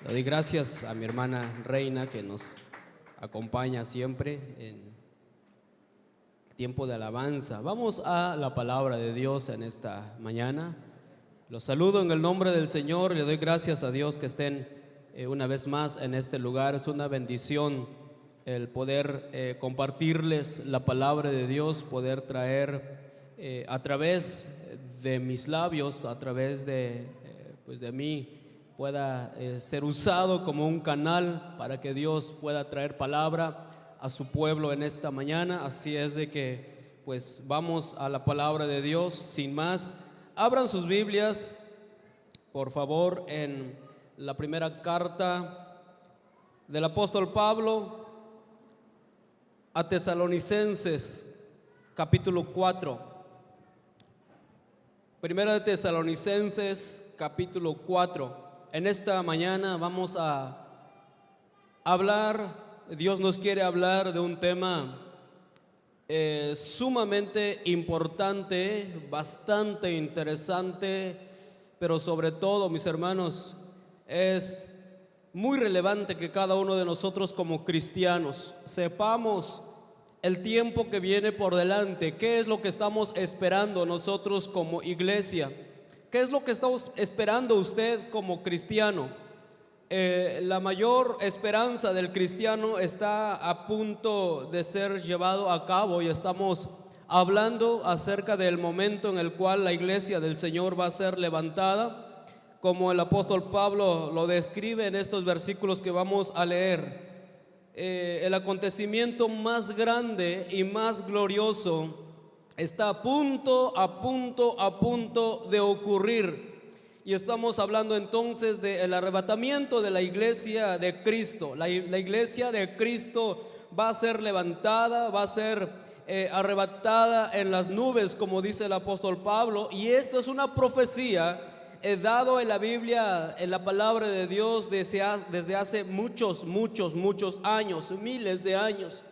Le doy gracias a mi hermana Reina que nos acompaña siempre en tiempo de alabanza. Vamos a la palabra de Dios en esta mañana. Los saludo en el nombre del Señor. Le doy gracias a Dios que estén una vez más en este lugar. Es una bendición el poder compartirles la palabra de Dios, poder traer a través de mis labios, a través de mí, pueda ser usado como un canal para que Dios pueda traer palabra a su pueblo en esta mañana. Así es de que pues vamos a la palabra de Dios. Sin más, abran sus Biblias, por favor, en la primera carta del apóstol Pablo a Tesalonicenses, capítulo 4. Primera de Tesalonicenses, capítulo 4. En esta mañana vamos a hablar, Dios nos quiere hablar de un tema sumamente importante, bastante interesante, pero sobre todo, mis hermanos, es muy relevante que cada uno de nosotros como cristianos sepamos el tiempo que viene por delante. ¿Qué es lo que estamos esperando nosotros como iglesia? ¿Qué es lo que está esperando usted como cristiano? La mayor esperanza del cristiano está a punto de ser llevado a cabo y estamos hablando acerca del momento en el cual la iglesia del Señor va a ser levantada, como el apóstol Pablo lo describe en estos versículos que vamos a leer. El acontecimiento más grande y más glorioso está a punto de ocurrir. Y estamos hablando entonces del arrebatamiento de la iglesia de Cristo. La iglesia de Cristo va a ser levantada, va a ser arrebatada en las nubes, como dice el apóstol Pablo. Y esto es una profecía dado en la Biblia, en la palabra de Dios desde hace muchos años, miles de años.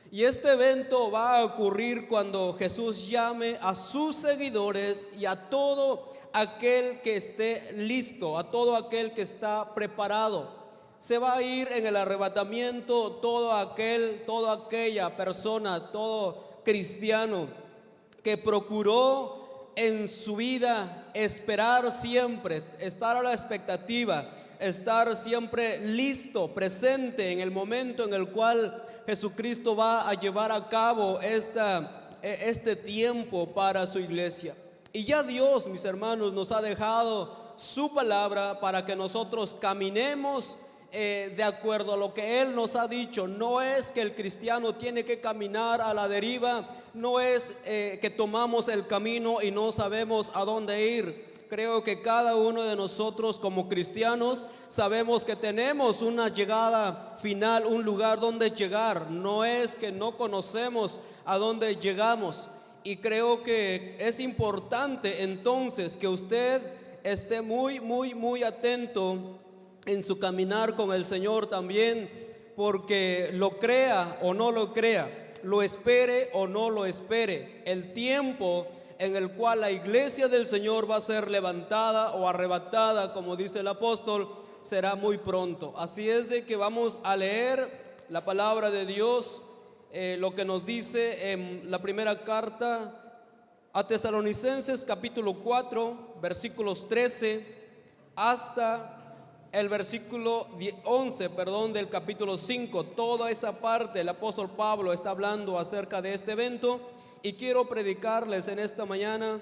Y este evento va a ocurrir cuando Jesús llame a sus seguidores y a todo aquel que esté listo, a todo aquel que está preparado. Se va a ir en el arrebatamiento toda aquella persona, todo cristiano que procuró en su vida esperar siempre, estar a la expectativa, estar siempre listo, presente en el momento en el cual Jesucristo va a llevar a cabo este tiempo para su iglesia. Y ya Dios, mis hermanos, nos ha dejado su palabra para que nosotros caminemos de acuerdo a lo que Él nos ha dicho. No es que el cristiano tiene que caminar a la deriva, no es que tomamos el camino y no sabemos a dónde ir. Creo que cada uno de nosotros como cristianos sabemos que tenemos una llegada final, un lugar donde llegar. No es que no conocemos a dónde llegamos. Y creo que es importante entonces que usted esté muy atento en su caminar con el Señor también, porque lo crea o no lo crea, lo espere o no lo espere, el tiempo en el cual la iglesia del Señor va a ser levantada o arrebatada, como dice el apóstol, será muy pronto. Así es de que vamos a leer la palabra de Dios, lo que nos dice en la primera carta a Tesalonicenses capítulo 4, versículos 13 hasta el versículo 11, del capítulo 5. Toda esa parte el apóstol Pablo está hablando acerca de este evento. Y quiero predicarles en esta mañana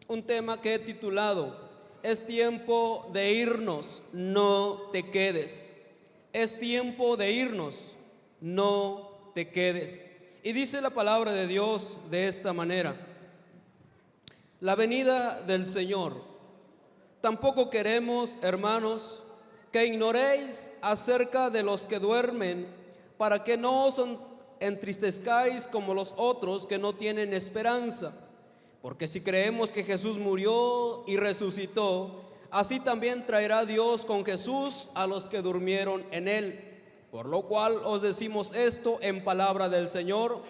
un tema que he titulado: es tiempo de irnos, no te quedes. Es tiempo de irnos, no te quedes. Y dice la palabra de Dios de esta manera: la venida del Señor. Tampoco queremos, hermanos, que ignoréis acerca de los que duermen, para que no os entristezcáis como los otros que no tienen esperanza. Porque si creemos que Jesús murió y resucitó, así también traerá Dios con Jesús a los que durmieron en él. Por lo cual os decimos esto en palabra del Señor,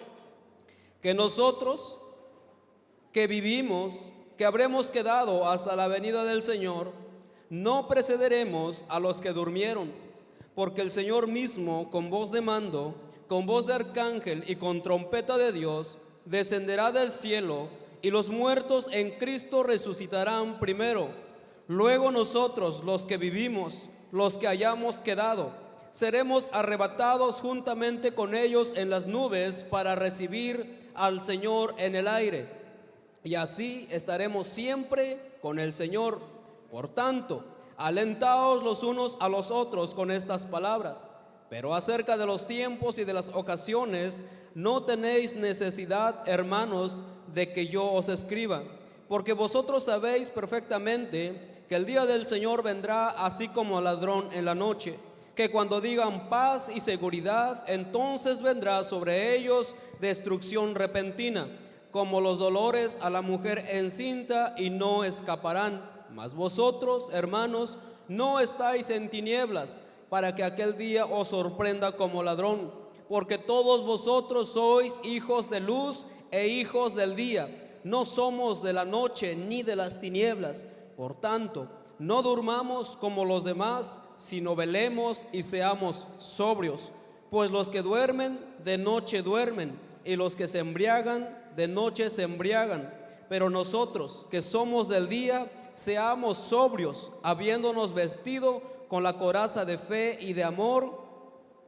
que nosotros que vivimos, que habremos quedado hasta la venida del Señor, no precederemos a los que durmieron, porque el Señor mismo, con voz de mando, con voz de arcángel y con trompeta de Dios, descenderá del cielo, y los muertos en Cristo resucitarán primero. Luego nosotros, los que vivimos, los que hayamos quedado, seremos arrebatados juntamente con ellos en las nubes para recibir al Señor en el aire. Y así estaremos siempre con el Señor. Por tanto, alentaos los unos a los otros con estas palabras. Pero acerca de los tiempos y de las ocasiones, no tenéis necesidad, hermanos, de que yo os escriba, porque vosotros sabéis perfectamente que el día del Señor vendrá así como ladrón en la noche, que cuando digan paz y seguridad, entonces vendrá sobre ellos destrucción repentina, como los dolores a la mujer encinta, y no escaparán. Mas vosotros, hermanos, no estáis en tinieblas, para que aquel día os sorprenda como ladrón, porque todos vosotros sois hijos de luz e hijos del día. No somos de la noche ni de las tinieblas. Por tanto, no durmamos como los demás, sino velemos y seamos sobrios. Pues los que duermen, de noche duermen, y los que se embriagan, de noche se embriagan. Pero nosotros, que somos del día, seamos sobrios, habiéndonos vestido con la coraza de fe y de amor,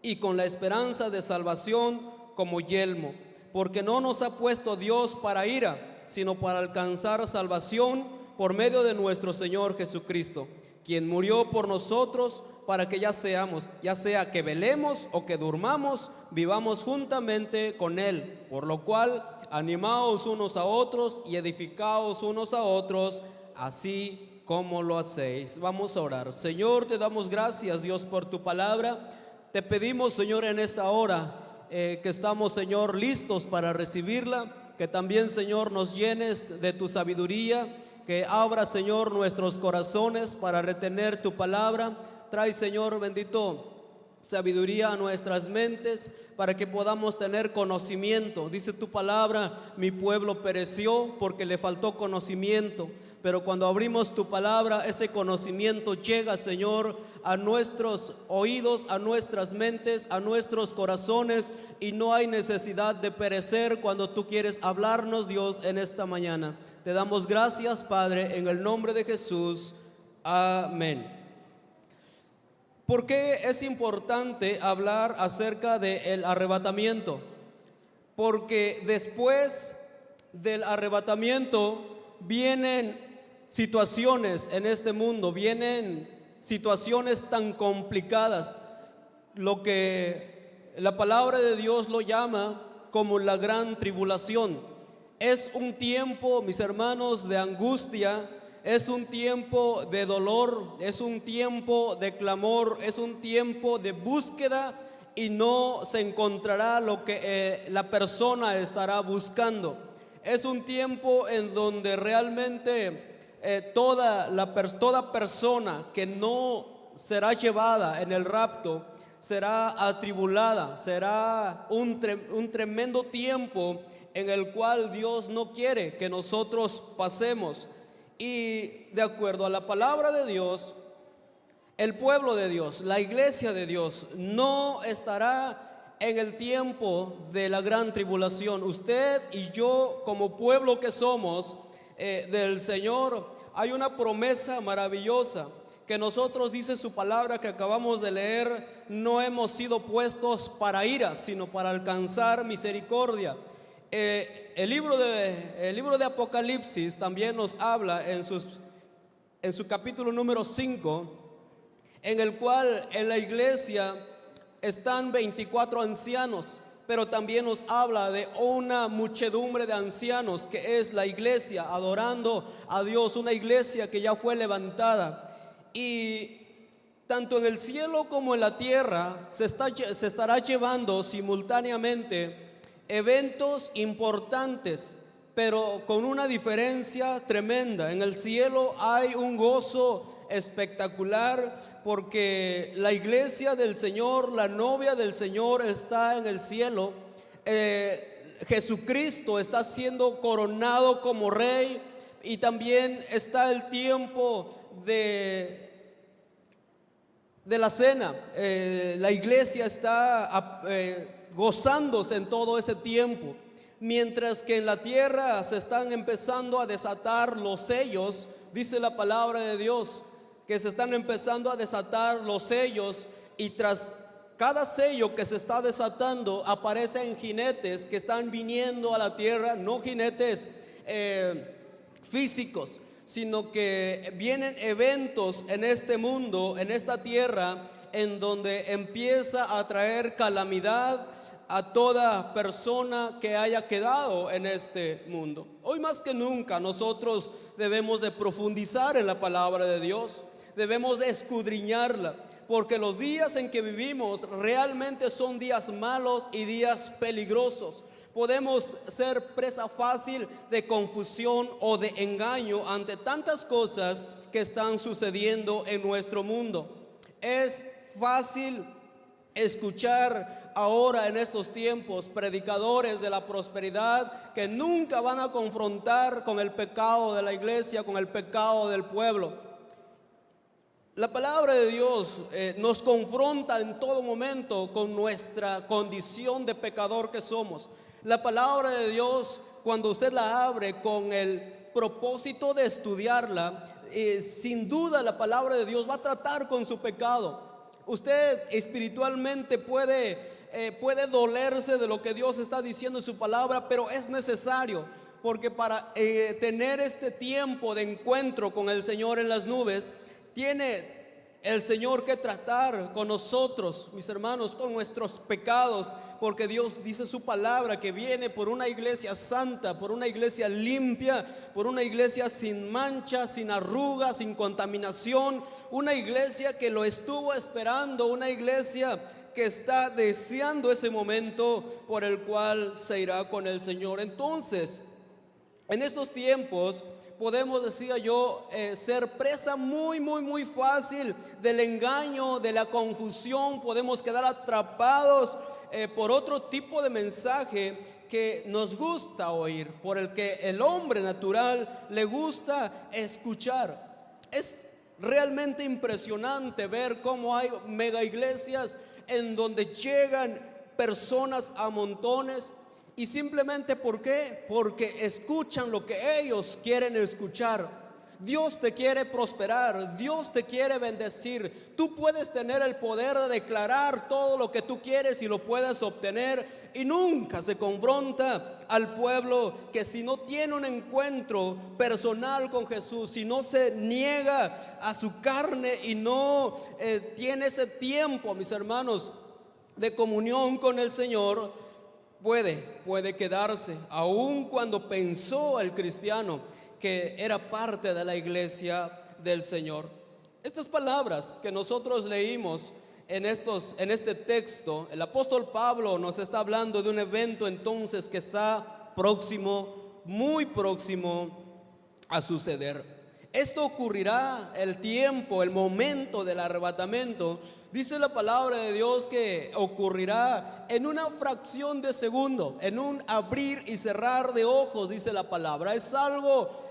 y con la esperanza de salvación como yelmo. Porque no nos ha puesto Dios para ira, sino para alcanzar salvación por medio de nuestro Señor Jesucristo, quien murió por nosotros, para que ya sea que velemos o que durmamos, vivamos juntamente con Él. Por lo cual, animaos unos a otros y edificaos unos a otros, así como lo hacéis. Vamos a orar. Señor, te damos gracias, Dios, por tu palabra. Te pedimos, Señor, en esta hora que estamos, Señor, listos para recibirla, que también, Señor, nos llenes de tu sabiduría, que abra, Señor, nuestros corazones para retener tu palabra. Trae, Señor bendito, sabiduría a nuestras mentes para que podamos tener conocimiento. Dice tu palabra: mi pueblo pereció porque le faltó conocimiento. Pero cuando abrimos tu palabra, ese conocimiento llega, Señor, a nuestros oídos, a nuestras mentes, a nuestros corazones, y no hay necesidad de perecer cuando tú quieres hablarnos, Dios, en esta mañana. Te damos gracias, Padre, en el nombre de Jesús. Amén. ¿Por qué es importante hablar acerca del arrebatamiento? Porque después del arrebatamiento vienen situaciones en este mundo, vienen situaciones tan complicadas, lo que la palabra de Dios lo llama como la gran tribulación. Es un tiempo, mis hermanos, de angustia. Es un tiempo de dolor, es un tiempo de clamor, es un tiempo de búsqueda, y no se encontrará lo que la persona estará buscando. Es un tiempo en donde realmente toda persona que no será llevada en el rapto será atribulada. Será un tremendo tiempo en el cual Dios no quiere que nosotros pasemos. Y de acuerdo a la palabra de Dios, el pueblo de Dios, la iglesia de Dios, no estará en el tiempo de la gran tribulación. Usted y yo, como pueblo que somos del Señor, hay una promesa maravillosa que nosotros, dice su palabra que acabamos de leer, no hemos sido puestos para ira, sino para alcanzar misericordia. El libro de Apocalipsis también nos habla en su capítulo número 5, en el cual en la iglesia están 24 ancianos, pero también nos habla de una muchedumbre de ancianos que es la iglesia adorando a Dios, una iglesia que ya fue levantada. Y tanto en el cielo como en la tierra se estará llevando simultáneamente eventos importantes, pero con una diferencia tremenda. En el cielo hay un gozo espectacular, porque la iglesia del Señor, la novia del Señor, está en el cielo. Jesucristo está siendo coronado como rey, y también está el tiempo de de la cena. La iglesia está gozándose en todo ese tiempo, mientras que en la tierra se están empezando a desatar los sellos. Dice la palabra de Dios que se están empezando a desatar los sellos, y tras cada sello que se está desatando aparecen jinetes que están viniendo a la tierra, no jinetes físicos, sino que vienen eventos en este mundo, en esta tierra, en donde empieza a traer calamidad a toda persona que haya quedado en este mundo. Hoy más que nunca nosotros debemos de profundizar en la palabra de Dios, debemos de escudriñarla, porque los días en que vivimos realmente son días malos y días peligrosos. Podemos ser presa fácil de confusión o de engaño ante tantas cosas que están sucediendo en nuestro mundo. Es fácil escuchar ahora en estos tiempos predicadores de la prosperidad que nunca van a confrontar con el pecado de la iglesia, con el pecado del pueblo. La palabra de Dios nos confronta en todo momento con nuestra condición de pecador que somos. La palabra de Dios, cuando usted la abre con el propósito de estudiarla, sin duda la palabra de Dios va a tratar con su pecado. Usted espiritualmente puede dolerse de lo que Dios está diciendo en su palabra, pero es necesario, porque para tener este tiempo de encuentro con el Señor en las nubes, tiene el Señor que tratar con nosotros, mis hermanos, con nuestros pecados, porque Dios dice su palabra que viene por una iglesia santa, por una iglesia limpia, por una iglesia sin mancha, sin arrugas, sin contaminación, una iglesia que lo estuvo esperando, una iglesia que está deseando ese momento por el cual se irá con el Señor. Entonces, en estos tiempos podemos, decía yo, ser presa muy fácil del engaño, de la confusión. Podemos quedar atrapados por otro tipo de mensaje que nos gusta oír, por el que el hombre natural le gusta escuchar. Es realmente impresionante ver cómo hay mega iglesias en donde llegan personas a montones. Y simplemente, ¿por qué? Porque escuchan lo que ellos quieren escuchar. Dios te quiere prosperar, Dios te quiere bendecir. Tú puedes tener el poder de declarar todo lo que tú quieres y lo puedes obtener. Y nunca se confronta al pueblo que, si no tiene un encuentro personal con Jesús, si no se niega a su carne y no tiene ese tiempo, mis hermanos, de comunión con el Señor, puede quedarse, aun cuando pensó el cristiano que era parte de la iglesia del Señor. Estas palabras que nosotros leímos en este texto, el apóstol Pablo nos está hablando de un evento entonces que está próximo, muy próximo a suceder. Esto ocurrirá, el tiempo, el momento del arrebatamiento. Dice la palabra de Dios que ocurrirá en una fracción de segundo, en un abrir y cerrar de ojos, dice la palabra. Es algo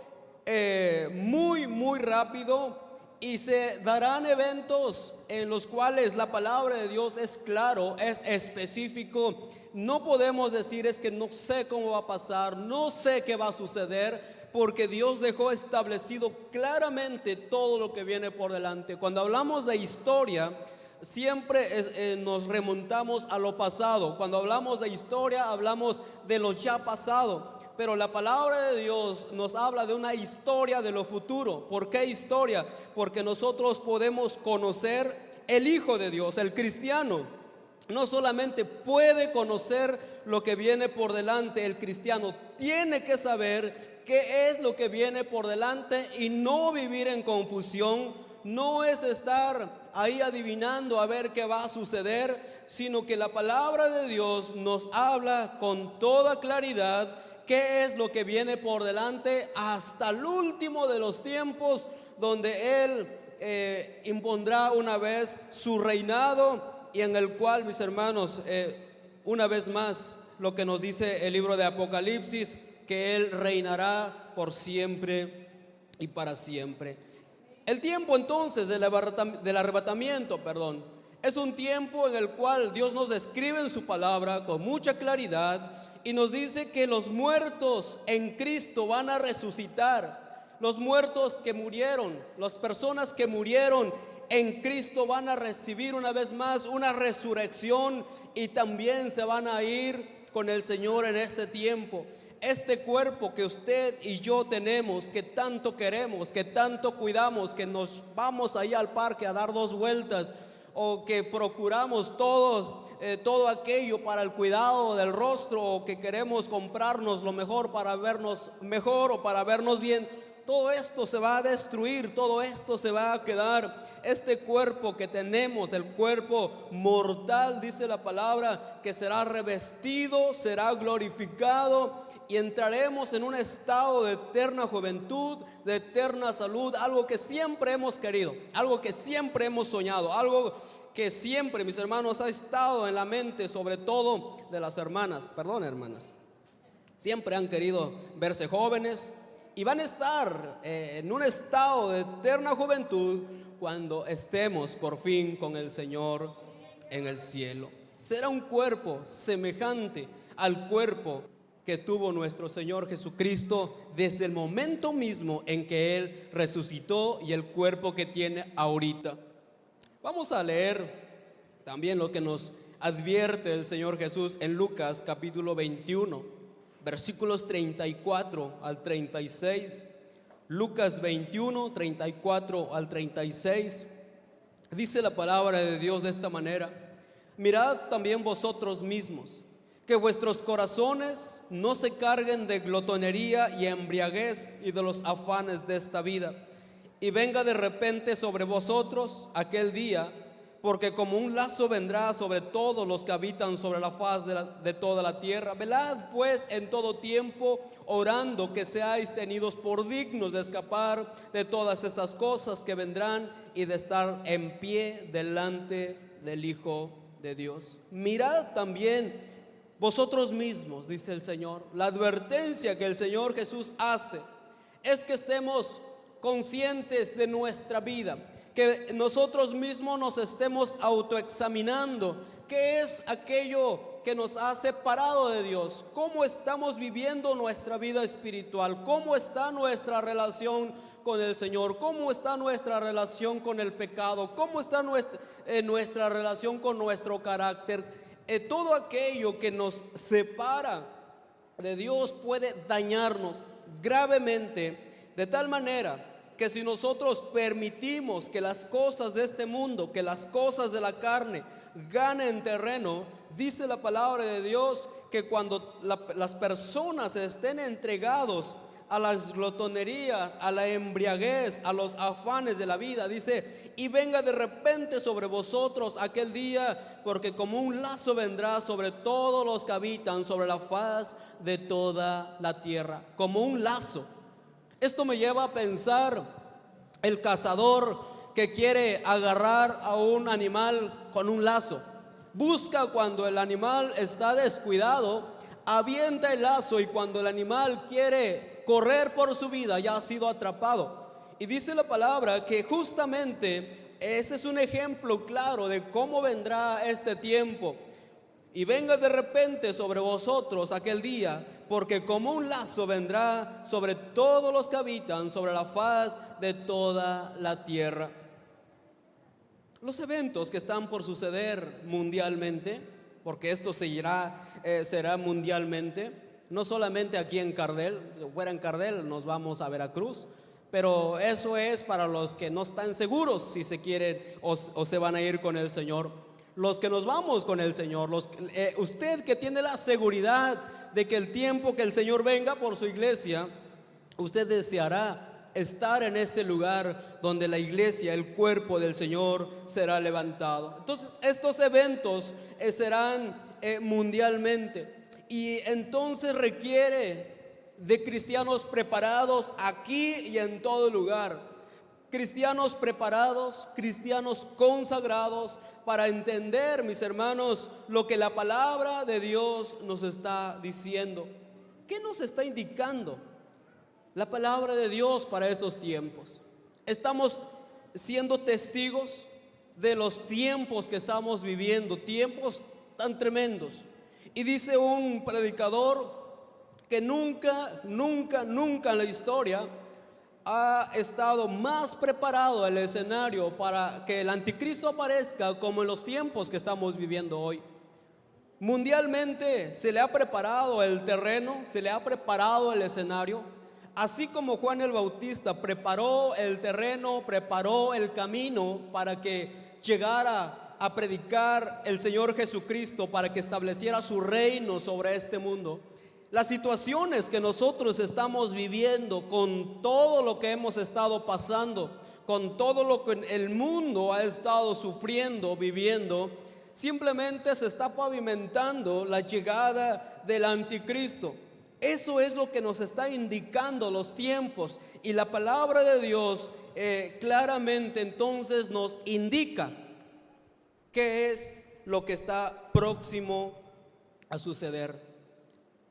muy rápido, y se darán eventos en los cuales la palabra de Dios es claro, es específico. No podemos decir es que no sé cómo va a pasar, no sé qué va a suceder, porque Dios dejó establecido claramente todo lo que viene por delante. Cuando hablamos de historia, siempre nos remontamos a lo pasado. Cuando hablamos de historia, hablamos de lo ya pasado. Pero la palabra de Dios nos habla de una historia de lo futuro. ¿Por qué historia? Porque nosotros podemos conocer el Hijo de Dios, el cristiano. No solamente puede conocer lo que viene por delante, el cristiano tiene que saber qué es lo que viene por delante y no vivir en confusión. No es estar ahí adivinando a ver qué va a suceder, sino que la palabra de Dios nos habla con toda claridad qué es lo que viene por delante hasta el último de los tiempos, donde Él impondrá una vez su reinado, y en el cual, mis hermanos, una vez más, lo que nos dice el libro de Apocalipsis, que Él reinará por siempre y para siempre. El tiempo entonces del arrebatamiento, es un tiempo en el cual Dios nos describe en su palabra con mucha claridad y nos dice que los muertos en Cristo van a resucitar. Los muertos que murieron, las personas que murieron en Cristo van a recibir una vez más una resurrección y también se van a ir con el Señor en este tiempo. Este cuerpo que usted y yo tenemos, que tanto queremos, que tanto cuidamos, que nos vamos ahí al parque a dar 2 vueltas, o que procuramos todos todo aquello para el cuidado del rostro, o que queremos comprarnos lo mejor para vernos mejor o para vernos bien, todo esto se va a destruir, todo esto se va a quedar. Este cuerpo que tenemos, el cuerpo mortal, dice la palabra, que será revestido, será glorificado y entraremos en un estado de eterna juventud, de eterna salud, algo que siempre hemos querido, algo que siempre hemos soñado, algo que siempre, mis hermanos, ha estado en la mente, sobre todo de las hermanas, siempre han querido verse jóvenes y van a estar en un estado de eterna juventud cuando estemos por fin con el Señor en el cielo. Será un cuerpo semejante al cuerpo que tuvo nuestro Señor Jesucristo desde el momento mismo en que Él resucitó y el cuerpo que tiene ahorita. Vamos a leer también lo que nos advierte el Señor Jesús en Lucas capítulo 21, versículos 34 al 36. Lucas 21, 34 al 36. Dice la palabra de Dios de esta manera: mirad también vosotros mismos, que vuestros corazones no se carguen de glotonería y embriaguez y de los afanes de esta vida, y venga de repente sobre vosotros aquel día, porque como un lazo vendrá sobre todos los que habitan sobre la faz de toda la tierra. Velad pues en todo tiempo, orando que seáis tenidos por dignos de escapar de todas estas cosas que vendrán y de estar en pie delante del Hijo de Dios. Mirad también vosotros mismos, dice el Señor. La advertencia que el Señor Jesús hace es que estemos conscientes de nuestra vida, que nosotros mismos nos estemos autoexaminando. ¿Qué es aquello que nos ha separado de Dios? ¿Cómo estamos viviendo nuestra vida espiritual? ¿Cómo está nuestra relación con el Señor? ¿Cómo está nuestra relación con el pecado? ¿Cómo está nuestra relación con nuestro carácter? Todo aquello que nos separa de Dios puede dañarnos gravemente, de tal manera que si nosotros permitimos que las cosas de este mundo, que las cosas de la carne ganen terreno, dice la palabra de Dios que cuando las personas estén entregados a las glotonerías, a la embriaguez, a los afanes de la vida, dice: y venga de repente sobre vosotros aquel día, porque como un lazo vendrá sobre todos los que habitan sobre la faz de toda la tierra. Como un lazo. Esto me lleva a pensar el cazador que quiere agarrar a un animal con un lazo. Busca cuando el animal está descuidado, avienta el lazo, y cuando el animal quiere correr por su vida ya ha sido atrapado. Y dice la palabra que justamente ese es un ejemplo claro de cómo vendrá este tiempo. Y venga de repente sobre vosotros aquel día, porque como un lazo vendrá sobre todos los que habitan sobre la faz de toda la tierra. Los eventos que están por suceder mundialmente, porque esto será mundialmente, no solamente aquí en Cardel. Fuera en Cardel nos vamos a Veracruz, pero eso es para los que no están seguros si se quieren o se van a ir con el Señor. Los que nos vamos con el Señor, usted que tiene la seguridad de que el tiempo que el Señor venga por su iglesia, usted deseará estar en ese lugar donde la iglesia, el cuerpo del Señor, será levantado. Entonces estos eventos serán mundialmente, y entonces requiere de cristianos preparados aquí y en todo lugar. Cristianos preparados, cristianos consagrados para entender, mis hermanos, lo que la palabra de Dios nos está diciendo. ¿Qué nos está indicando la palabra de Dios para estos tiempos? Estamos siendo testigos de los tiempos que estamos viviendo, tiempos tan tremendos. Y dice un predicador que nunca en la historia ha estado más preparado el escenario para que el anticristo aparezca como en los tiempos que estamos viviendo hoy. Mundialmente se le ha preparado el terreno, se le ha preparado el escenario, así como Juan el Bautista preparó el terreno, preparó el camino para que llegara a predicar el Señor Jesucristo, para que estableciera su reino sobre este mundo. Las situaciones que nosotros estamos viviendo, con todo lo que hemos estado pasando, con todo lo que el mundo ha estado sufriendo, viviendo, simplemente se está pavimentando la llegada del anticristo. Eso es lo que nos está indicando los tiempos, y la palabra de Dios claramente entonces nos indica qué es lo que está próximo a suceder.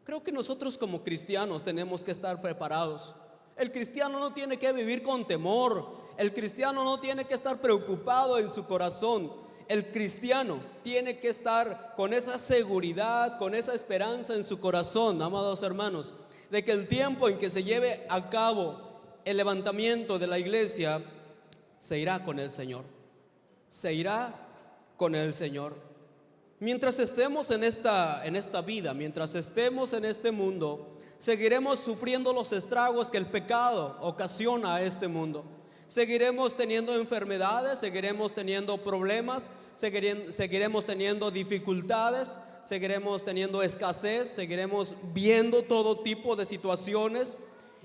Creo que nosotros como cristianos tenemos que estar preparados. El cristiano no tiene que vivir con temor. El cristiano no tiene que estar preocupado en su corazón. El cristiano tiene que estar con esa seguridad, con esa esperanza en su corazón, amados hermanos, de que el tiempo en que se lleve a cabo el levantamiento de la iglesia se irá con el Señor. Se irá con el Señor. Mientras estemos en esta vida, mientras estemos en este mundo, seguiremos sufriendo los estragos que el pecado ocasiona a este mundo. Seguiremos teniendo enfermedades, seguiremos teniendo problemas, seguiremos teniendo dificultades, seguiremos teniendo escasez, seguiremos viendo todo tipo de situaciones,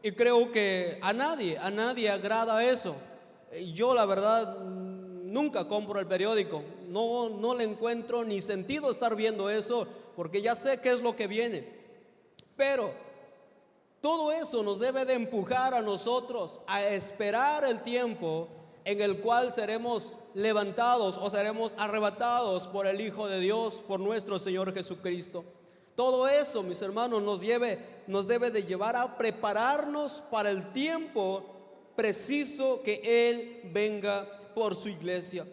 y creo que a nadie agrada eso. Yo la verdad nunca compro el periódico, no le encuentro ni sentido estar viendo eso, porque ya sé qué es lo que viene. Pero todo eso nos debe de empujar a nosotros a esperar el tiempo en el cual seremos levantados o seremos arrebatados por el Hijo de Dios, por nuestro Señor Jesucristo. Todo eso, mis hermanos, nos debe de llevar a prepararnos para el tiempo preciso que Él venga por su iglesia.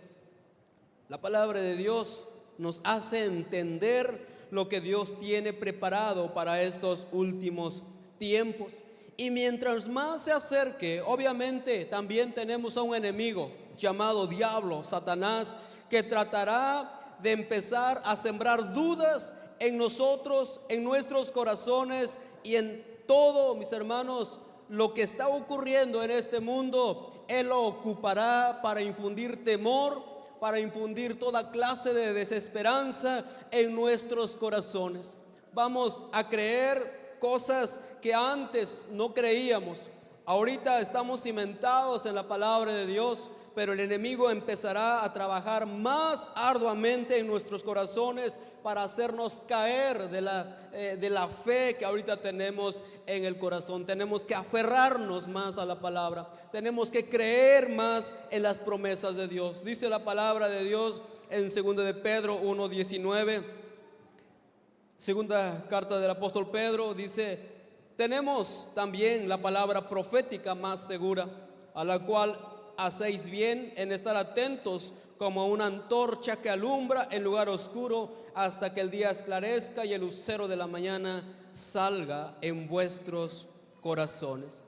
La palabra de Dios nos hace entender lo que Dios tiene preparado para estos últimos tiempos. Y mientras más se acerque, obviamente también tenemos a un enemigo llamado diablo, Satanás, que tratará de empezar a sembrar dudas en nosotros, en nuestros corazones y en todo, mis hermanos, lo que está ocurriendo en este mundo. Él lo ocupará para infundir temor, para infundir toda clase de desesperanza en nuestros corazones. Vamos a creer cosas que antes no creíamos. Ahorita estamos cimentados en la palabra de Dios, pero el enemigo empezará a trabajar más arduamente en nuestros corazones para hacernos caer de la fe que ahorita tenemos en el corazón. Tenemos que aferrarnos más a la palabra, tenemos que creer más en las promesas de Dios. Dice la palabra de Dios en 2 de Pedro 1:19, segunda carta del apóstol Pedro, dice: tenemos también la palabra profética más segura, a la cual hacéis bien en estar atentos como una antorcha que alumbra en lugar oscuro hasta que el día esclarezca y el lucero de la mañana salga en vuestros corazones.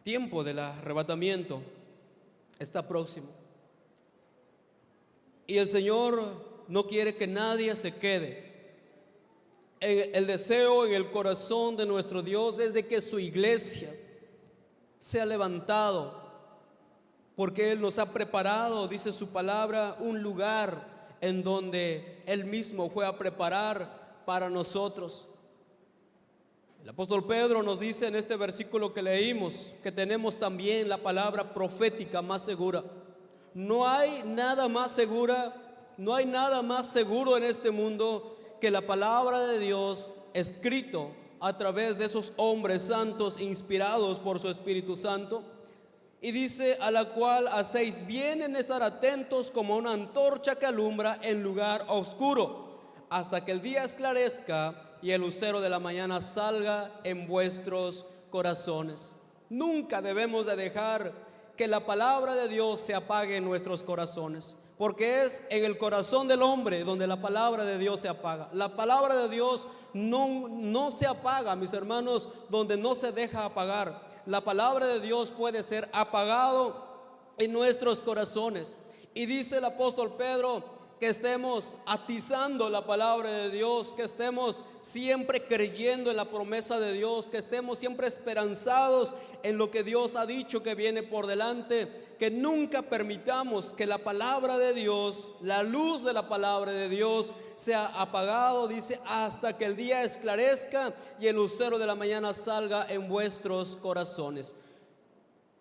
Tiempo del arrebatamiento está próximo, y el Señor no quiere que nadie se quede. El deseo en el corazón de nuestro Dios es de que su iglesia sea levantado, porque Él nos ha preparado, dice su palabra, un lugar en donde Él mismo fue a preparar para nosotros. El apóstol Pedro nos dice en este versículo que leímos que tenemos también la palabra profética más segura. No hay nada más segura, no hay nada más seguro en este mundo que la palabra de Dios escrito a través de esos hombres santos inspirados por su Espíritu Santo. Y dice: a la cual hacéis bien en estar atentos como una antorcha que alumbra en lugar oscuro, hasta que el día esclarezca y el lucero de la mañana salga en vuestros corazones. Nunca debemos de dejar que la palabra de Dios se apague en nuestros corazones, porque es en el corazón del hombre donde la palabra de Dios se apaga. La palabra de Dios no se apaga, mis hermanos, donde no se deja apagar. La palabra de Dios puede ser apagado en nuestros corazones. Y dice el apóstol Pedro que estemos atizando la palabra de Dios, que estemos siempre creyendo en la promesa de Dios, que estemos siempre esperanzados en lo que Dios ha dicho que viene por delante, que nunca permitamos que la palabra de Dios, la luz de la palabra de Dios sea apagado, dice, hasta que el día esclarezca y el lucero de la mañana salga en vuestros corazones.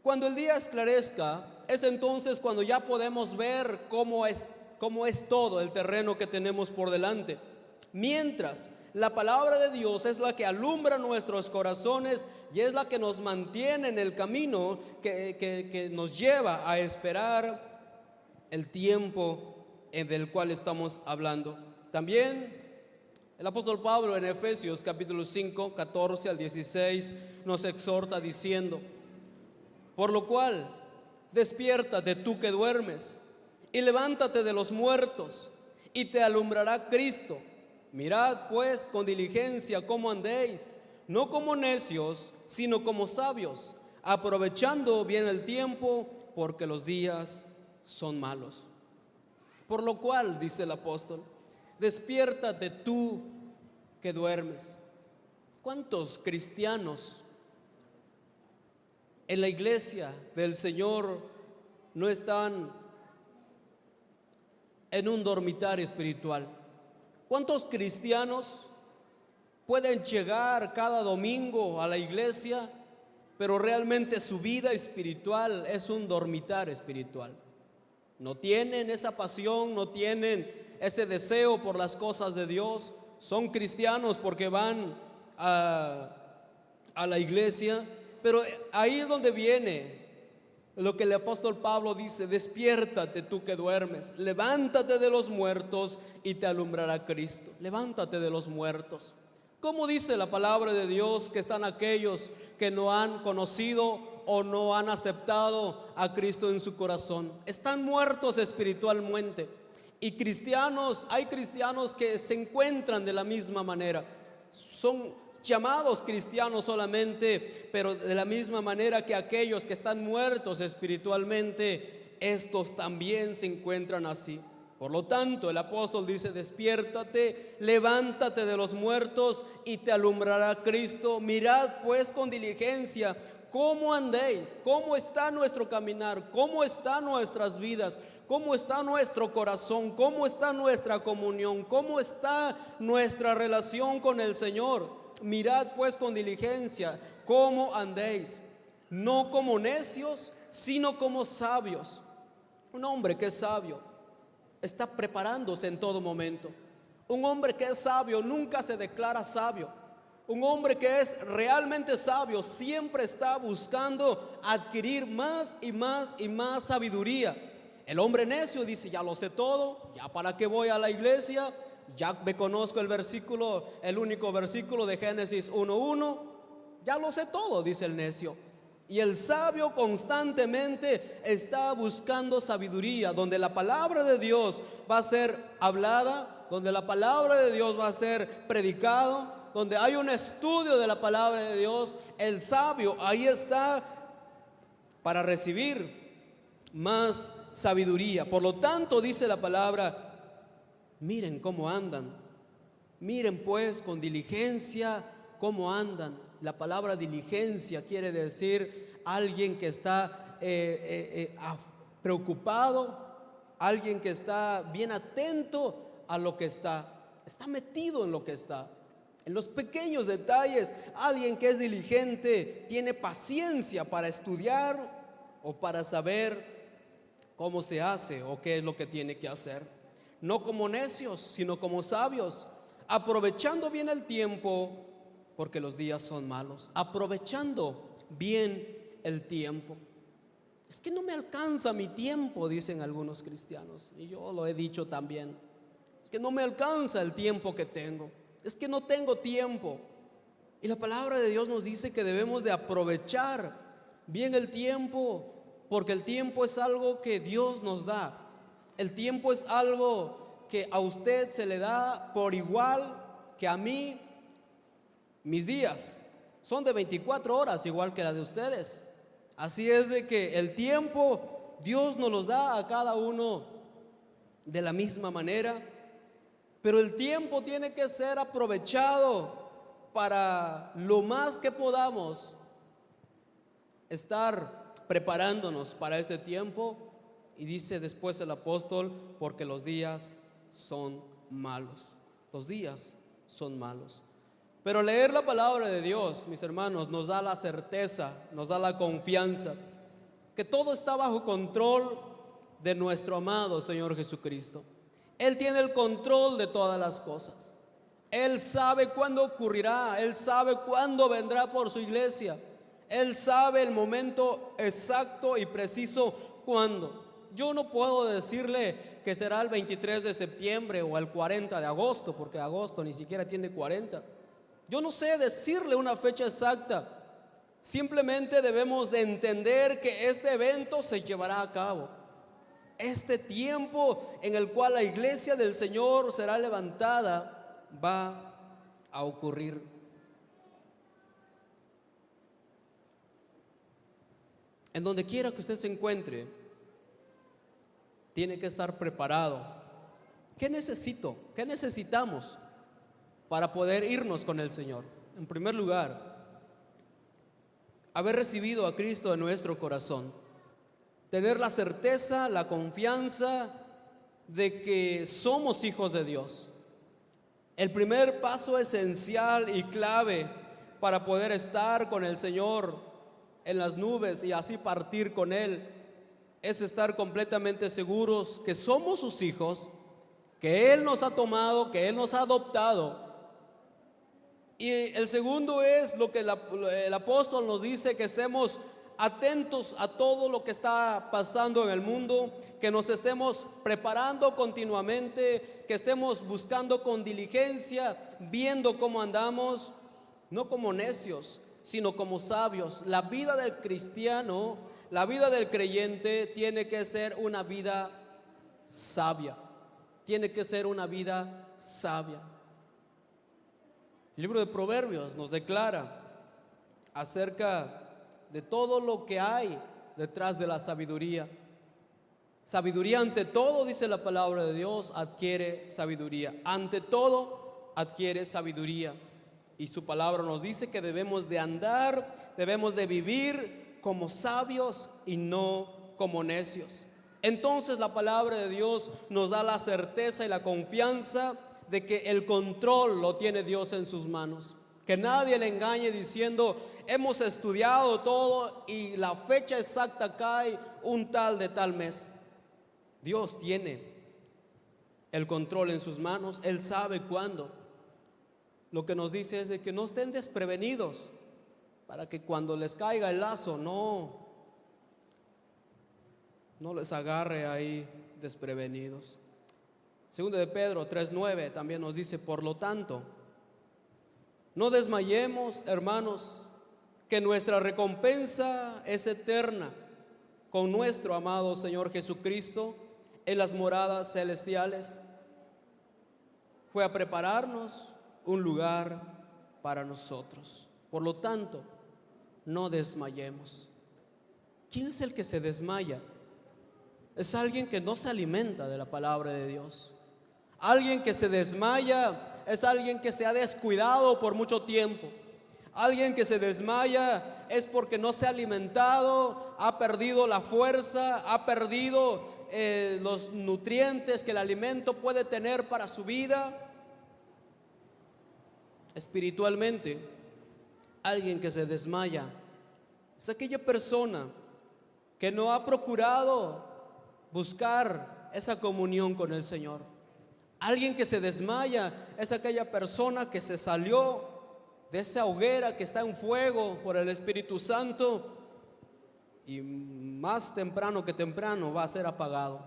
Cuando el día esclarezca, es entonces cuando ya podemos ver cómo es todo el terreno que tenemos por delante. Mientras, la palabra de Dios es la que alumbra nuestros corazones y es la que nos mantiene en el camino que nos lleva a esperar el tiempo del cual estamos hablando. También el apóstol Pablo en Efesios capítulo 5, 14 al 16 nos exhorta diciendo: por lo cual, despiértate tú que duermes, y levántate de los muertos, y te alumbrará Cristo. Mirad pues con diligencia cómo andéis, no como necios, sino como sabios, aprovechando bien el tiempo, porque los días son malos. Por lo cual, dice el apóstol, despiértate tú que duermes. ¿Cuántos cristianos en la iglesia del Señor no están en un dormitorio espiritual? ¿Cuántos cristianos pueden llegar cada domingo a la iglesia, pero realmente su vida espiritual es un dormitorio espiritual? No tienen esa pasión, no tienen ese deseo por las cosas de Dios. Son cristianos porque van a la iglesia, pero ahí es donde viene lo que el apóstol Pablo dice: despiértate tú que duermes, levántate de los muertos y te alumbrará Cristo. Levántate de los muertos. ¿Cómo dice la palabra de Dios que están aquellos que no han conocido o no han aceptado a Cristo en su corazón? Están muertos espiritualmente. Y hay cristianos que se encuentran de la misma manera. Son llamados cristianos solamente, pero de la misma manera que aquellos que están muertos espiritualmente, estos también se encuentran así. Por lo tanto, el apóstol dice: despiértate, levántate de los muertos y te alumbrará Cristo. Mirad pues con diligencia cómo andéis, cómo está nuestro caminar, cómo están nuestras vidas, cómo está nuestro corazón, cómo está nuestra comunión, cómo está nuestra relación con el Señor. Mirad pues con diligencia cómo andéis, no como necios, sino como sabios. Un hombre que es sabio está preparándose en todo momento. Un hombre que es sabio nunca se declara sabio. Un hombre que es realmente sabio siempre está buscando adquirir más y más y más sabiduría. El hombre necio dice: ya lo sé todo, ya para qué voy a la iglesia, ya me conozco el único versículo de Génesis 1:1, ya lo sé todo, dice el necio. Y el sabio constantemente está buscando sabiduría, donde la palabra de Dios va a ser hablada, donde la palabra de Dios va a ser predicado, donde hay un estudio de la palabra de Dios. El sabio ahí está para recibir más sabiduría. Por lo tanto, dice la palabra: miren cómo andan, miren pues con diligencia cómo andan. La palabra diligencia quiere decir alguien que está preocupado, alguien que está bien atento a lo que está metido en lo que está, en los pequeños detalles. Alguien que es diligente tiene paciencia para estudiar o para saber cómo se hace o qué es lo que tiene que hacer. No como necios, sino como sabios, aprovechando bien el tiempo, porque los días son malos. Aprovechando bien el tiempo. Es que no me alcanza mi tiempo, dicen algunos cristianos, y yo lo he dicho también. Es que no me alcanza el tiempo que tengo, es que no tengo tiempo. Y la palabra de Dios nos dice que debemos de aprovechar bien el tiempo, porque el tiempo es algo que Dios nos da. El tiempo es algo que a usted se le da por igual que a mí. Mis días son de 24 horas, igual que la de ustedes. Así es de que el tiempo Dios nos los da a cada uno de la misma manera, pero el tiempo tiene que ser aprovechado para lo más que podamos estar preparándonos para este tiempo. Y dice después el apóstol, porque los días son malos. Los días son malos. Pero leer la palabra de Dios, mis hermanos, nos da la certeza, nos da la confianza que todo está bajo control de nuestro amado Señor Jesucristo. Él tiene el control de todas las cosas. Él sabe cuándo ocurrirá, Él sabe cuándo vendrá por su iglesia. Él sabe el momento exacto y preciso cuándo. Yo no puedo decirle que será el 23 de septiembre o el 40 de agosto, porque agosto ni siquiera tiene 40. Yo no sé decirle una fecha exacta. Simplemente debemos de entender que este evento se llevará a cabo. Este tiempo en el cual la iglesia del Señor será levantada va a ocurrir. En donde quiera que usted se encuentre, tiene que estar preparado. ¿Qué necesito? ¿Qué necesitamos para poder irnos con el Señor? En primer lugar, haber recibido a Cristo en nuestro corazón, tener la certeza, la confianza de que somos hijos de Dios. El primer paso esencial y clave para poder estar con el Señor en las nubes y así partir con Él es estar completamente seguros que somos sus hijos, que Él nos ha tomado, que Él nos ha adoptado. Y el segundo es lo que el apóstol nos dice, que estemos atentos a todo lo que está pasando en el mundo, que nos estemos preparando continuamente, que estemos buscando con diligencia, viendo cómo andamos, no como necios, sino como sabios. La vida del cristiano, la vida del creyente tiene que ser una vida sabia, tiene que ser una vida sabia. El libro de Proverbios nos declara acerca de todo lo que hay detrás de la sabiduría. Sabiduría ante todo, dice la palabra de Dios, adquiere sabiduría. Ante todo adquiere sabiduría. Y su palabra nos dice que debemos de andar, debemos de vivir como sabios y no como necios. Entonces la palabra de Dios nos da la certeza y la confianza de que el control lo tiene Dios en sus manos. Que nadie le engañe diciendo, hemos estudiado todo y la fecha exacta cae un tal de tal mes. Dios tiene el control en sus manos, Él sabe cuándo. Lo que nos dice es de que no estén desprevenidos, para que cuando les caiga el lazo no les agarre ahí desprevenidos. Segundo de Pedro 3:9 también nos dice, por lo tanto, no desmayemos, hermanos, que nuestra recompensa es eterna con nuestro amado Señor Jesucristo en las moradas celestiales. Fue a prepararnos un lugar para nosotros. Por lo tanto, no desmayemos. ¿Quién es el que se desmaya? Es alguien que no se alimenta de la palabra de Dios. Alguien que se desmaya es alguien que se ha descuidado por mucho tiempo. Alguien que se desmaya es porque no se ha alimentado, ha perdido la fuerza, ha perdido los nutrientes que el alimento puede tener para su vida. Espiritualmente, alguien que se desmaya es aquella persona que no ha procurado buscar esa comunión con el Señor. Alguien que se desmaya es aquella persona que se salió de esa hoguera que está en fuego por el Espíritu Santo y más temprano que temprano va a ser apagado.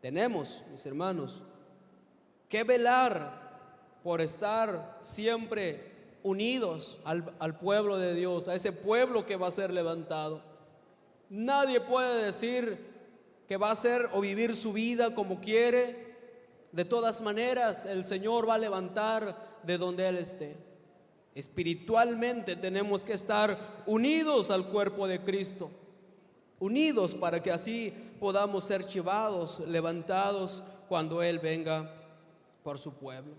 Tenemos, mis hermanos, que velar por estar siempre unidos al pueblo de Dios, a ese pueblo que va a ser levantado. Nadie puede decir que va a hacer o vivir su vida como quiere. De todas maneras, el Señor va a levantar de donde Él esté. Espiritualmente tenemos que estar unidos al cuerpo de Cristo, unidos para que así podamos ser llevados, levantados cuando Él venga por su pueblo.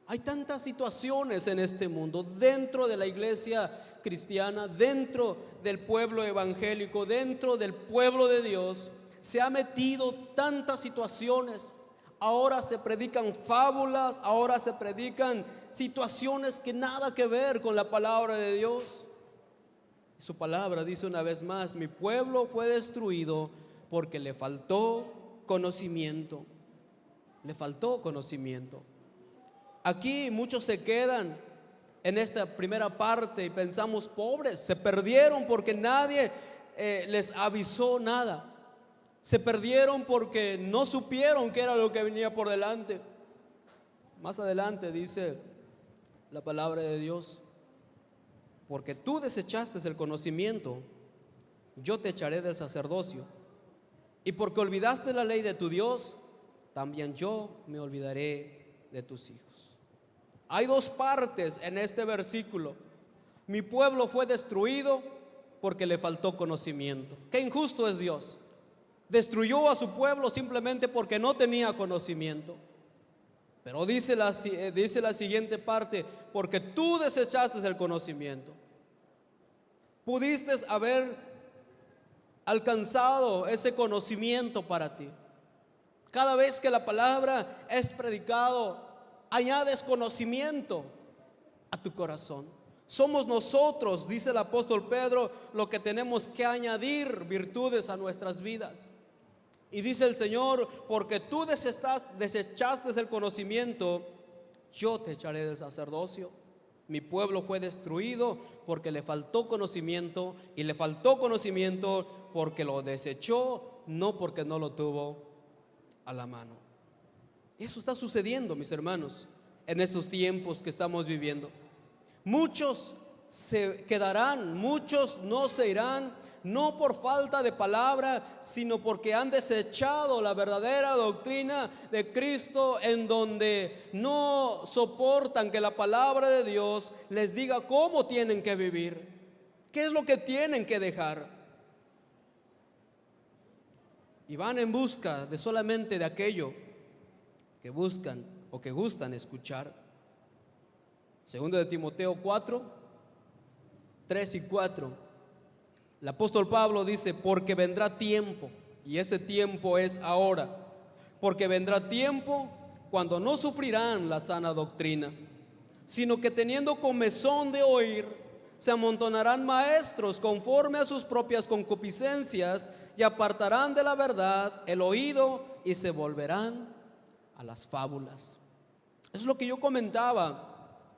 Hay tantas situaciones en este mundo, dentro de la iglesia cristiana, dentro del pueblo evangélico, dentro del pueblo de Dios, se ha metido tantas situaciones. Ahora se predican fábulas, ahora se predican situaciones que nada que ver con la palabra de Dios. Su palabra dice una vez más: mi pueblo fue destruido porque le faltó conocimiento. Le faltó conocimiento. Aquí muchos se quedan en esta primera parte y pensamos: pobres, se perdieron porque nadie les avisó nada. Se perdieron porque no supieron qué era lo que venía por delante. Más adelante dice la palabra de Dios: porque tú desechaste el conocimiento, yo te echaré del sacerdocio, y porque olvidaste la ley de tu Dios, también yo me olvidaré de tus hijos. Hay dos partes en este versículo. Mi pueblo fue destruido porque le faltó conocimiento. Qué injusto es Dios. Destruyó a su pueblo simplemente porque no tenía conocimiento. Pero dice la siguiente parte: porque tú desechaste el conocimiento. Pudiste haber alcanzado ese conocimiento para ti. Cada vez que la palabra es predicado, añades conocimiento a tu corazón. Somos nosotros, dice el apóstol Pedro, lo que tenemos que añadir virtudes a nuestras vidas. Y dice el Señor: porque tú desechaste el conocimiento, yo te echaré del sacerdocio. Mi pueblo fue destruido porque le faltó conocimiento, y le faltó conocimiento porque lo desechó, no porque no lo tuvo a la mano. Eso está sucediendo, mis hermanos, en estos tiempos que estamos viviendo. Muchos se quedarán, muchos no se irán, no por falta de palabra, sino porque han desechado la verdadera doctrina de Cristo, en donde no soportan que la palabra de Dios les diga cómo tienen que vivir, qué es lo que tienen que dejar. Y van en busca de solamente de aquello que buscan o que gustan escuchar. Segundo de Timoteo 4, 3 y 4. El apóstol Pablo dice: porque vendrá tiempo, y ese tiempo es ahora, porque vendrá tiempo cuando no sufrirán la sana doctrina, sino que teniendo comezón de oír, se amontonarán maestros conforme a sus propias concupiscencias, y apartarán de la verdad el oído y se volverán a las fábulas. Eso es lo que yo comentaba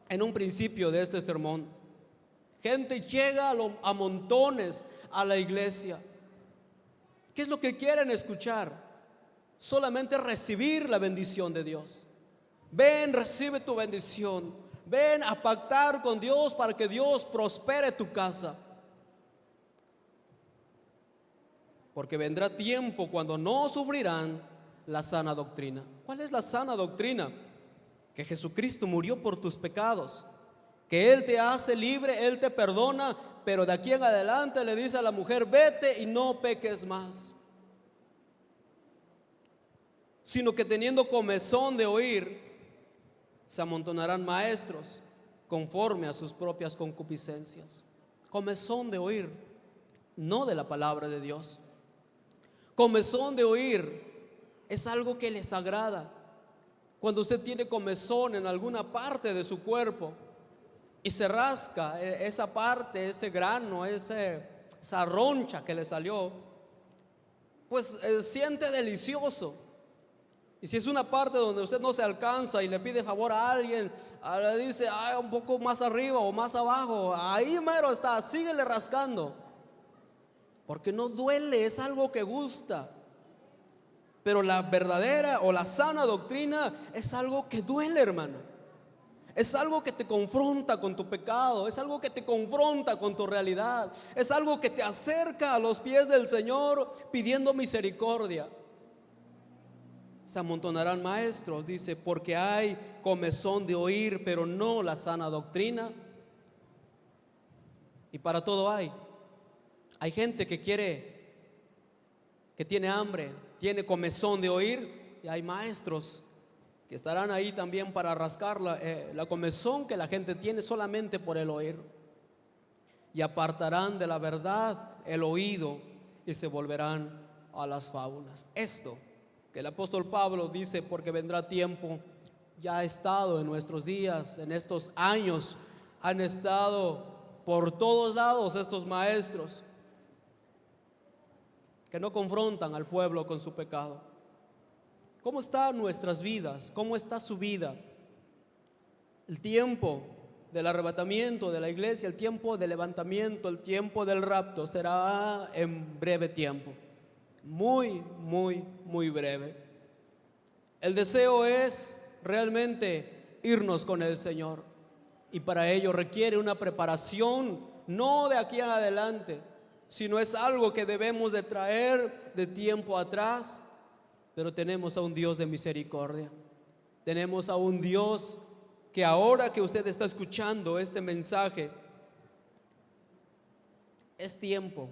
en un principio de este sermón. Gente llega a montones a la iglesia. ¿Qué es lo que quieren escuchar? Solamente recibir la bendición de Dios. Ven, recibe tu bendición. Ven a pactar con Dios para que Dios prospere tu casa. Porque vendrá tiempo cuando no sufrirán la sana doctrina. ¿Cuál es la sana doctrina? Que Jesucristo murió por tus pecados, que Él te hace libre, Él te perdona, pero de aquí en adelante le dice a la mujer: vete y no peques más. Sino que teniendo comezón de oír, se amontonarán maestros conforme a sus propias concupiscencias. Comezón de oír, no de la palabra de Dios. Comezón de oír es algo que les agrada. Cuando usted tiene comezón en alguna parte de su cuerpo y se rasca esa parte, ese grano, esa roncha que le salió, pues siente delicioso. Y si es una parte donde usted no se alcanza y le pide favor a alguien, le dice: un poco más arriba o más abajo, ahí mero está, síguele rascando, porque no duele, es algo que gusta. Pero la verdadera o la sana doctrina es algo que duele, hermano. Es algo que te confronta con tu pecado, es algo que te confronta con tu realidad, es algo que te acerca a los pies del Señor pidiendo misericordia. Se amontonarán maestros, dice, porque hay comezón de oír, pero no la sana doctrina. Y para todo hay gente que tiene hambre, tiene comezón de oír, y hay maestros que estarán ahí también para rascar la comezón que la gente tiene solamente por el oír. Y apartarán de la verdad el oído y se volverán a las fábulas. Esto que el apóstol Pablo dice, porque vendrá tiempo, ya ha estado en nuestros días, en estos años, han estado por todos lados estos maestros que no confrontan al pueblo con su pecado. ¿Cómo están nuestras vidas? ¿Cómo está su vida? El tiempo del arrebatamiento de la iglesia, el tiempo del levantamiento, el tiempo del rapto será en breve tiempo, muy, muy, muy breve. El deseo es realmente irnos con el Señor, y para ello requiere una preparación, no de aquí en adelante, sino es algo que debemos de traer de tiempo atrás. Pero tenemos a un Dios de misericordia, tenemos a un Dios que ahora que usted está escuchando este mensaje, es tiempo,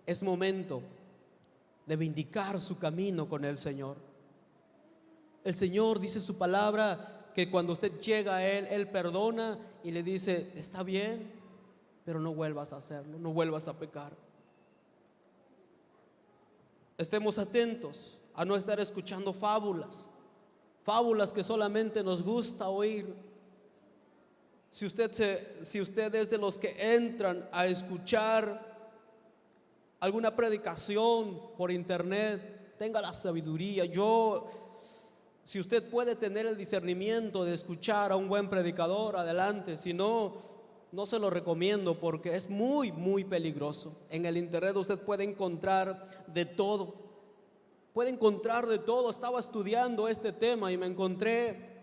es momento de vindicar su camino con el Señor. El Señor dice su palabra que cuando usted llega a Él perdona y le dice, está bien, pero no vuelvas a hacerlo, no vuelvas a pecar. Estemos atentos a no estar escuchando fábulas que solamente nos gusta oír. Si usted es de los que entran a escuchar alguna predicación por internet, tenga la sabiduría. Si usted puede tener el discernimiento de escuchar a un buen predicador, adelante. Si no, no se lo recomiendo, porque es muy, muy peligroso. En el internet usted puede encontrar de todo. Estaba estudiando este tema y me encontré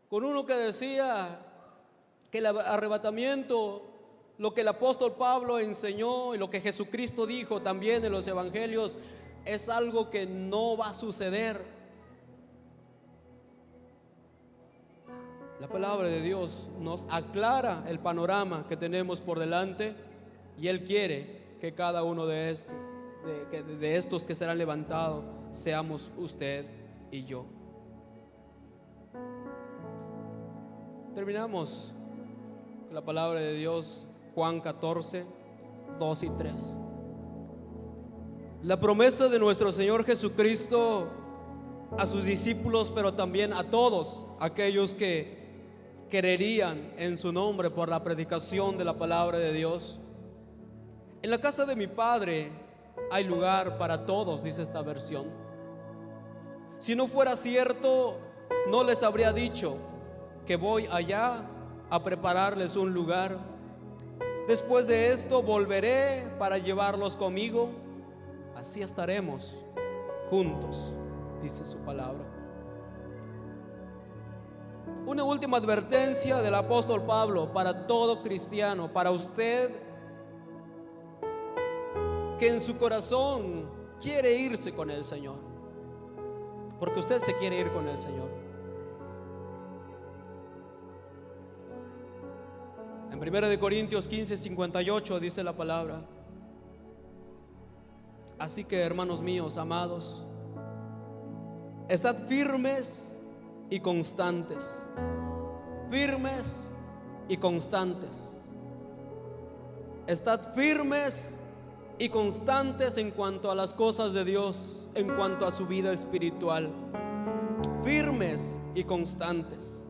con uno que decía que el arrebatamiento, lo que el apóstol Pablo enseñó y lo que Jesucristo dijo también en los evangelios, es algo que no va a suceder. La palabra de Dios nos aclara el panorama que tenemos por delante, y Él quiere que cada uno de estos que serán levantados seamos usted y yo. Terminamos con la palabra de Dios, Juan 14, 2 y 3. La promesa de nuestro Señor Jesucristo a sus discípulos, pero también a todos aquellos que creerían en su nombre por la predicación de la palabra de Dios. En la casa de mi Padre hay lugar para todos, dice esta versión. Si no fuera cierto, no les habría dicho que voy allá a prepararles un lugar. Después de esto volveré para llevarlos conmigo, así estaremos juntos, dice su palabra. Una última advertencia del apóstol Pablo para todo cristiano, para usted que en su corazón quiere irse con el Señor, porque usted se quiere ir con el Señor. En 1 Corintios 15, 58 dice la palabra: así que, hermanos míos amados, estad firmes y constantes, firmes y constantes. Estad firmes y constantes en cuanto a las cosas de Dios, en cuanto a su vida espiritual. Firmes y constantes,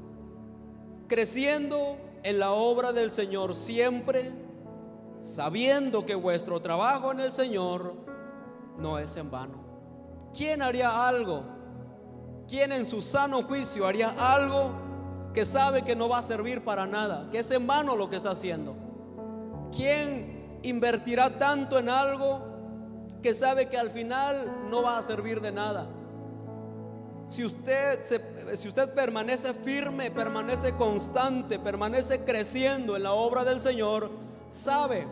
creciendo en la obra del Señor siempre, sabiendo que vuestro trabajo en el Señor no es en vano. ¿Quién haría algo? ¿Quién en su sano juicio haría algo que sabe que no va a servir para nada, que es en vano lo que está haciendo? ¿Quién invertirá tanto en algo que sabe que al final no va a servir de nada? si usted permanece firme, permanece constante, permanece creciendo en la obra del Señor, sabe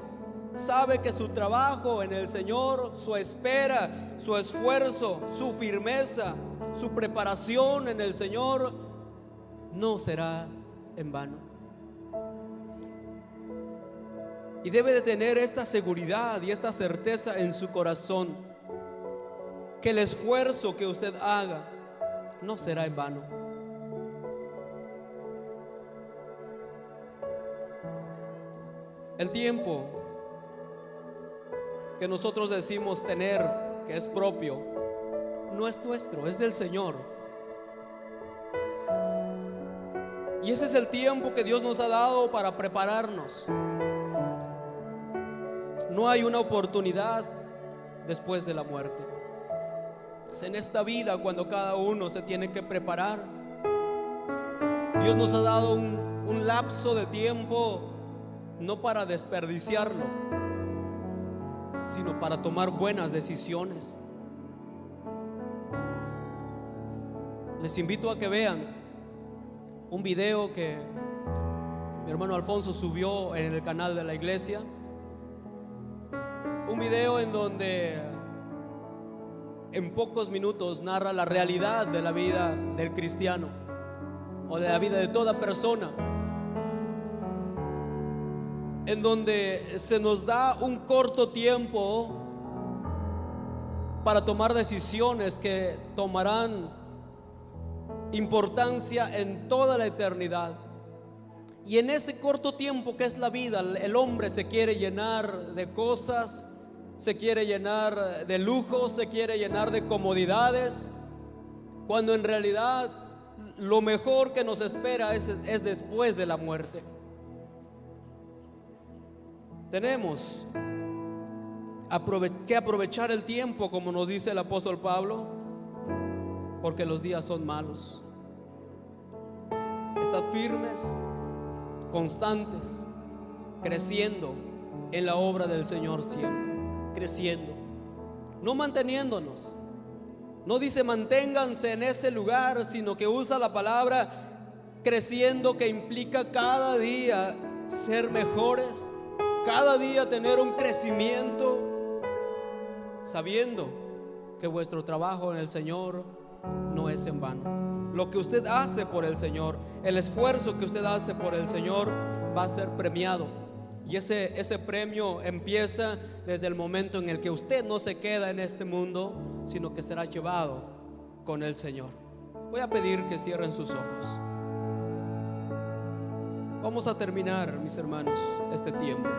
que su trabajo en el Señor, su espera, su esfuerzo, su firmeza, su preparación en el Señor no será en vano. Y debe de tener esta seguridad y esta certeza en su corazón, que el esfuerzo que usted haga no será en vano. El tiempo que nosotros decimos tener, que es propio, no es nuestro, es del Señor. Y ese es el tiempo que Dios nos ha dado para prepararnos. No hay una oportunidad después de la muerte. Es en esta vida cuando cada uno se tiene que preparar. Dios nos ha dado un lapso de tiempo, no para desperdiciarlo, sino para tomar buenas decisiones. Les invito a que vean un video que mi hermano Alfonso subió en el canal de la iglesia. Un video en donde en pocos minutos narra la realidad de la vida del cristiano o de la vida de toda persona, en donde se nos da un corto tiempo para tomar decisiones que tomarán importancia en toda la eternidad. Y en ese corto tiempo que es la vida, el hombre se quiere llenar de cosas, se quiere llenar de lujos, se quiere llenar de comodidades, cuando en realidad lo mejor que nos espera es después de la muerte. Tenemos que aprovechar el tiempo, como nos dice el apóstol Pablo, porque los días son malos. Estad firmes, constantes, creciendo en la obra del Señor siempre. Creciendo, no manteniéndonos. No dice manténganse en ese lugar, sino que usa la palabra creciendo, que implica cada día ser mejores, cada día tener un crecimiento, sabiendo que vuestro trabajo en el Señor no es en vano. Lo que usted hace por el Señor, el esfuerzo que usted hace por el Señor va a ser premiado. Y ese premio empieza desde el momento en el que usted no se queda en este mundo, sino que será llevado con el Señor. Voy a pedir que cierren sus ojos. Vamos a terminar, mis hermanos, este tiempo.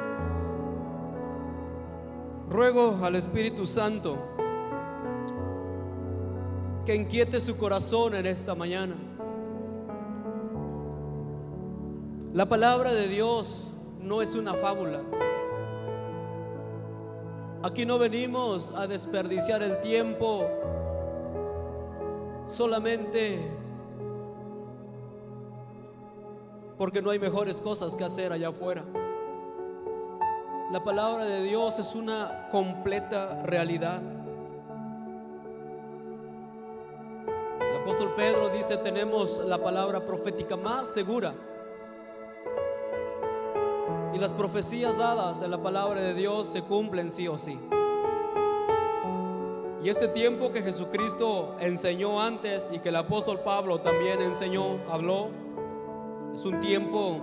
Ruego al Espíritu Santo que inquiete su corazón en esta mañana. La palabra de Dios no es una fábula. Aquí no venimos a desperdiciar el tiempo solamente porque no hay mejores cosas que hacer allá afuera. La palabra de Dios es una completa realidad. El apóstol Pedro dice: tenemos la palabra profética más segura. Y las profecías dadas en la palabra de Dios se cumplen sí o sí. Y este tiempo que Jesucristo enseñó antes y que el apóstol Pablo también enseñó, habló, es un tiempo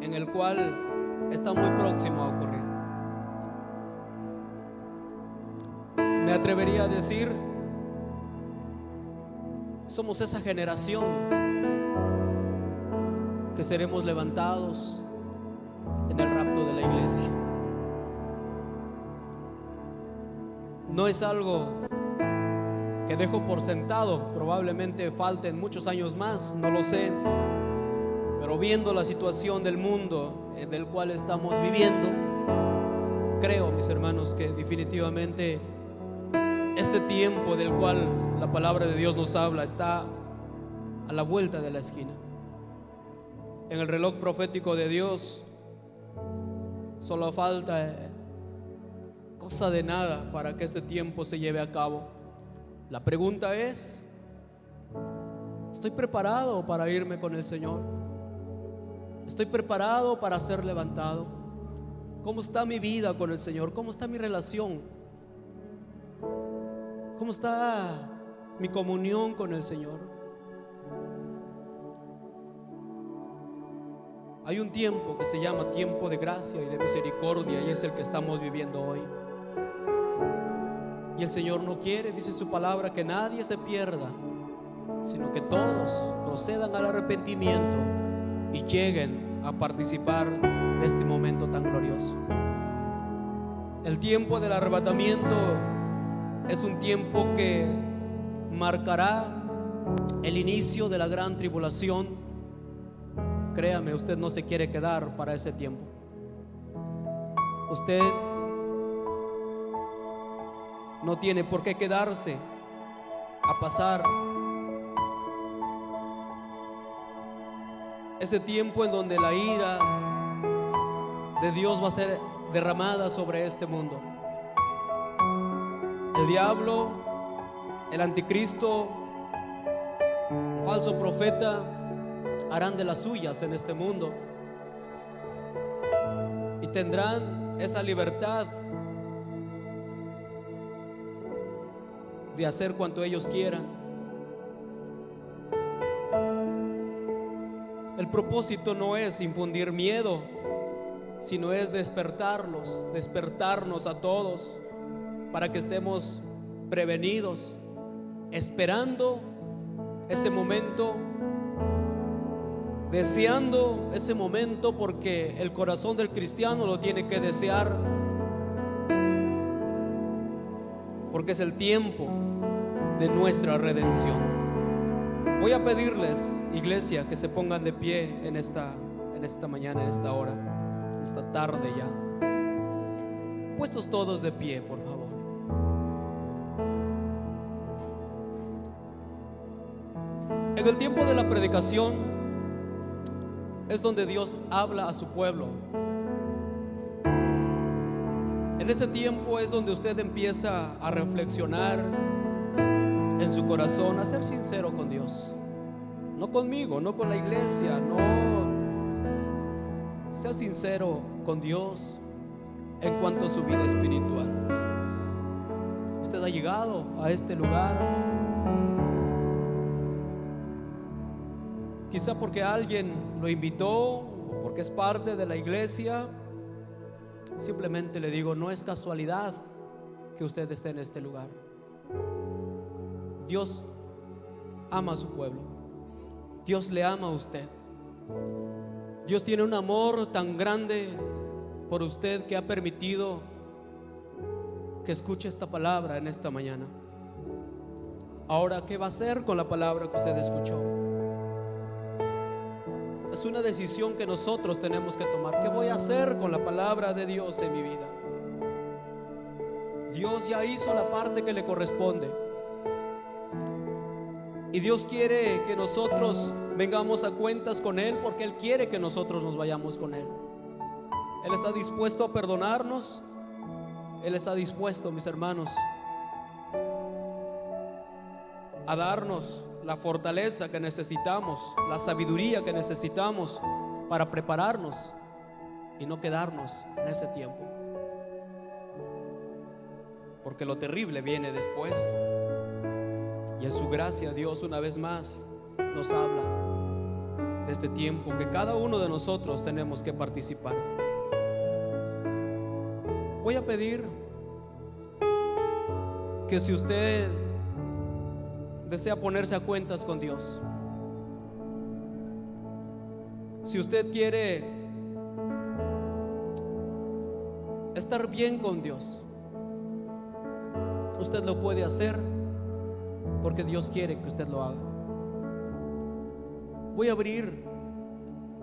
en el cual está muy próximo a ocurrir. Me atrevería a decir, somos esa generación que seremos levantados en el rapto de la iglesia. No es algo que dejo por sentado. Probablemente falten muchos años más, no lo sé. Pero viendo la situación del mundo del cual estamos viviendo, creo, mis hermanos, que definitivamente este tiempo del cual la palabra de Dios nos habla está a la vuelta de la esquina. En el reloj profético de Dios solo falta cosa de nada para que este tiempo se lleve a cabo. La pregunta es: Estoy preparado para irme con el Señor. Estoy preparado para ser levantado. ¿Cómo está mi vida con el Señor? ¿Cómo está mi relación? ¿Cómo está mi comunión con el Señor? Hay un tiempo que se llama tiempo de gracia y de misericordia, y es el que estamos viviendo hoy. Y el Señor no quiere, dice su palabra, que nadie se pierda, sino que todos procedan al arrepentimiento y lleguen a participar de este momento tan glorioso. El tiempo del arrebatamiento es un tiempo que marcará el inicio de la gran tribulación. Créame, usted no se quiere quedar para ese tiempo. Usted no tiene por qué quedarse a pasar ese tiempo en donde la ira de Dios va a ser derramada sobre este mundo. El diablo, el anticristo, falso profeta harán de las suyas en este mundo y tendrán esa libertad de hacer cuanto ellos quieran. El propósito no es infundir miedo, sino es despertarnos a todos para que estemos prevenidos, esperando ese momento, deseando ese momento, porque el corazón del cristiano lo tiene que desear, porque es el tiempo de nuestra redención. Voy a pedirles, iglesia, que se pongan de pie en esta mañana, en esta hora, en esta tarde ya. Puestos todos de pie, por favor. En el tiempo de la predicación es donde Dios habla a su pueblo. En este tiempo es donde usted empieza a reflexionar en su corazón, a ser sincero con Dios. No conmigo, no con la iglesia, no. Sea sincero con Dios en cuanto a su vida espiritual. Usted ha llegado a este lugar quizá porque alguien lo invitó o porque es parte de la iglesia. Simplemente le digo, no es casualidad que usted esté en este lugar. Dios ama a su pueblo. Dios le ama a usted. Dios tiene un amor tan grande por usted que ha permitido que escuche esta palabra en esta mañana. Ahora, ¿qué va a hacer con la palabra que usted escuchó? Es una decisión que nosotros tenemos que tomar. ¿Qué voy a hacer con la palabra de Dios en mi vida? Dios ya hizo la parte que le corresponde. Y Dios quiere que nosotros vengamos a cuentas con Él, porque Él quiere que nosotros nos vayamos con Él. Él está dispuesto a perdonarnos. Él está dispuesto, mis hermanos, a darnos la fortaleza que necesitamos, la sabiduría que necesitamos para prepararnos y no quedarnos en ese tiempo, porque lo terrible viene después. Y en su gracia Dios una vez más nos habla de este tiempo que cada uno de nosotros tenemos que participar. Voy a pedir que si usted desea ponerse a cuentas con Dios, si usted quiere estar bien con Dios, usted lo puede hacer, porque Dios quiere que usted lo haga. Voy a abrir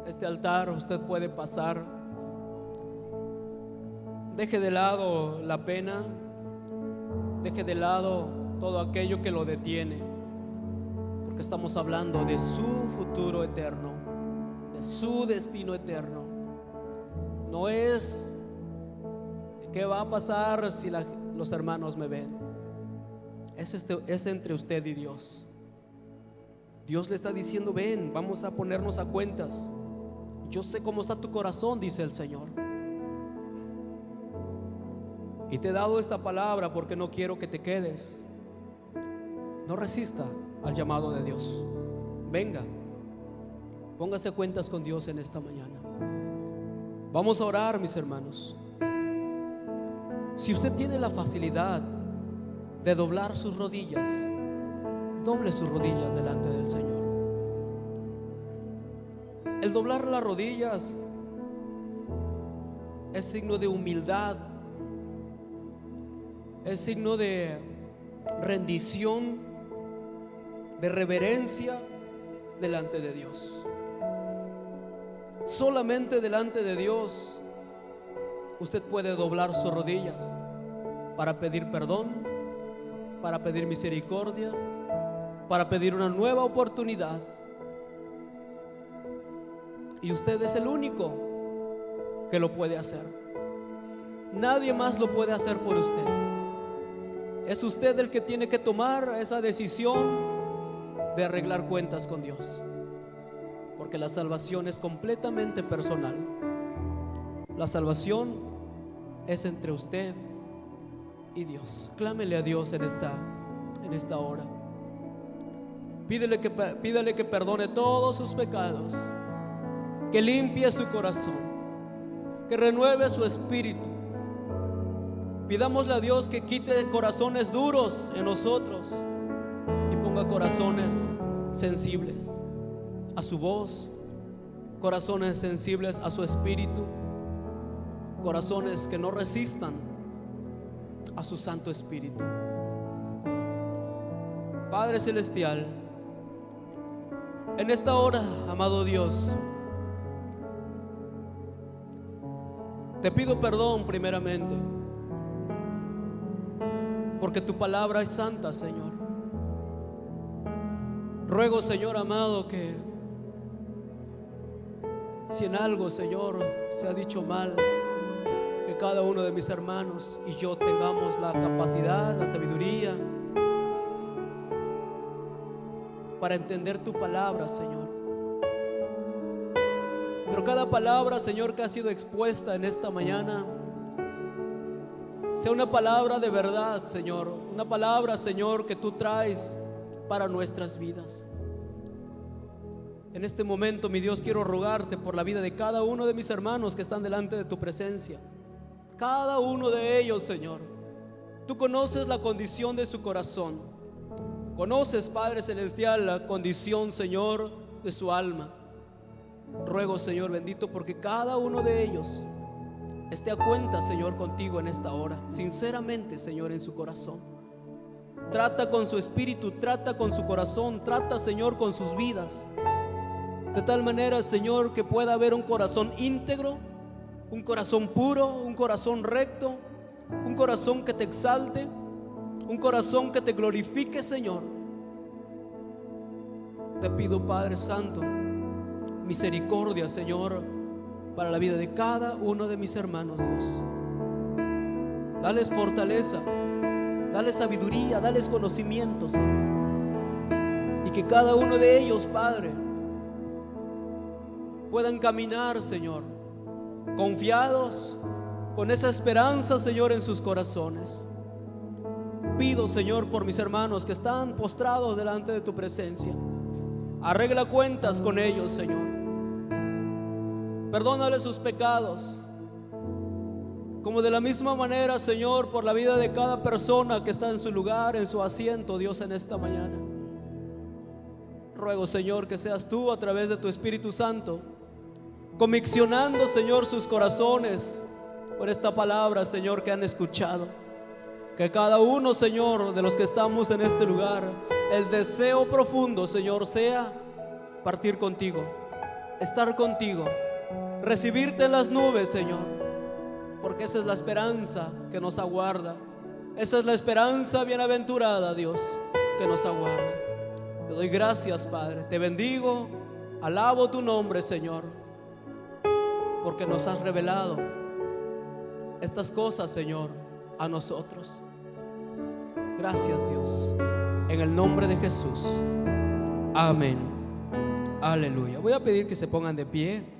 este altar, usted puede pasar. Deje de lado la pena, deje de lado todo aquello que lo detiene, porque estamos hablando de su futuro eterno, de su destino eterno. No es qué va a pasar si los hermanos me ven. Es entre usted y Dios. Dios le está diciendo: ven, vamos a ponernos a cuentas. Yo sé cómo está tu corazón, dice el Señor. Y te he dado esta palabra porque no quiero que te quedes. No resista al llamado de Dios. Venga, póngase cuentas con Dios en esta mañana. Vamos a orar, mis hermanos. Si usted tiene la facilidad de doblar sus rodillas, doble sus rodillas delante del Señor. El doblar las rodillas es signo de humildad, es signo de rendición, de reverencia delante de Dios. Solamente delante de Dios usted puede doblar sus rodillas para pedir perdón, para pedir misericordia, para pedir una nueva oportunidad. Y usted es el único que lo puede hacer. Nadie más lo puede hacer por usted. Es usted el que tiene que tomar esa decisión de arreglar cuentas con Dios, porque la salvación es completamente personal. La salvación es entre usted y Dios. Clámele a Dios en esta hora. Pídele que perdone todos sus pecados, que limpie su corazón, que renueve su espíritu. Pidámosle a Dios que quite corazones duros en nosotros y ponga corazones sensibles a su voz, corazones sensibles a su espíritu, corazones que no resistan a su Santo Espíritu. Padre Celestial, en esta hora, amado Dios, te pido perdón primeramente, porque tu palabra es santa, Señor. Ruego, Señor amado, que si en algo, Señor, se ha dicho mal, que cada uno de mis hermanos y yo tengamos la capacidad, la sabiduría para entender tu palabra, Señor. Pero cada palabra, Señor, que ha sido expuesta en esta mañana, sea una palabra de verdad, Señor. Una palabra, Señor, que tú traes para nuestras vidas. En este momento, mi Dios, quiero rogarte por la vida de cada uno de mis hermanos que están delante de tu presencia. Cada uno de ellos, Señor. Tú conoces la condición de su corazón. Conoces, Padre Celestial, la condición, Señor, de su alma. Ruego, Señor bendito, porque cada uno de ellos esté a cuenta, Señor, contigo en esta hora, sinceramente, Señor, en su corazón. Trata con su espíritu, trata con su corazón, trata, Señor, con sus vidas, de tal manera, Señor, que pueda haber un corazón íntegro, un corazón puro, un corazón recto, un corazón que te exalte, un corazón que te glorifique, Señor. Te pido, Padre Santo, misericordia, Señor, para la vida de cada uno de mis hermanos, Dios. Dales fortaleza, dales sabiduría, dales conocimiento, Señor. Y que cada uno de ellos, Padre, puedan caminar, Señor, confiados, con esa esperanza, Señor, en sus corazones. Pido, Señor, por mis hermanos que están postrados delante de tu presencia. Arregla cuentas con ellos, Señor. Perdónale sus pecados, como de la misma manera, Señor, por la vida de cada persona que está en su lugar, en su asiento, Dios, en esta mañana. Ruego, Señor, que seas tú a través de tu Espíritu Santo conviccionando, Señor, sus corazones por esta palabra, Señor, que han escuchado. Que cada uno, Señor, de los que estamos en este lugar, el deseo profundo, Señor, sea partir contigo, estar contigo, recibirte en las nubes, Señor, porque esa es la esperanza que nos aguarda. Esa es la esperanza bienaventurada, Dios, que nos aguarda. Te doy gracias, Padre, te bendigo, alabo tu nombre, Señor, porque nos has revelado estas cosas, Señor, a nosotros. Gracias, Dios, en el nombre de Jesús. Amén. Aleluya. Voy a pedir que se pongan de pie.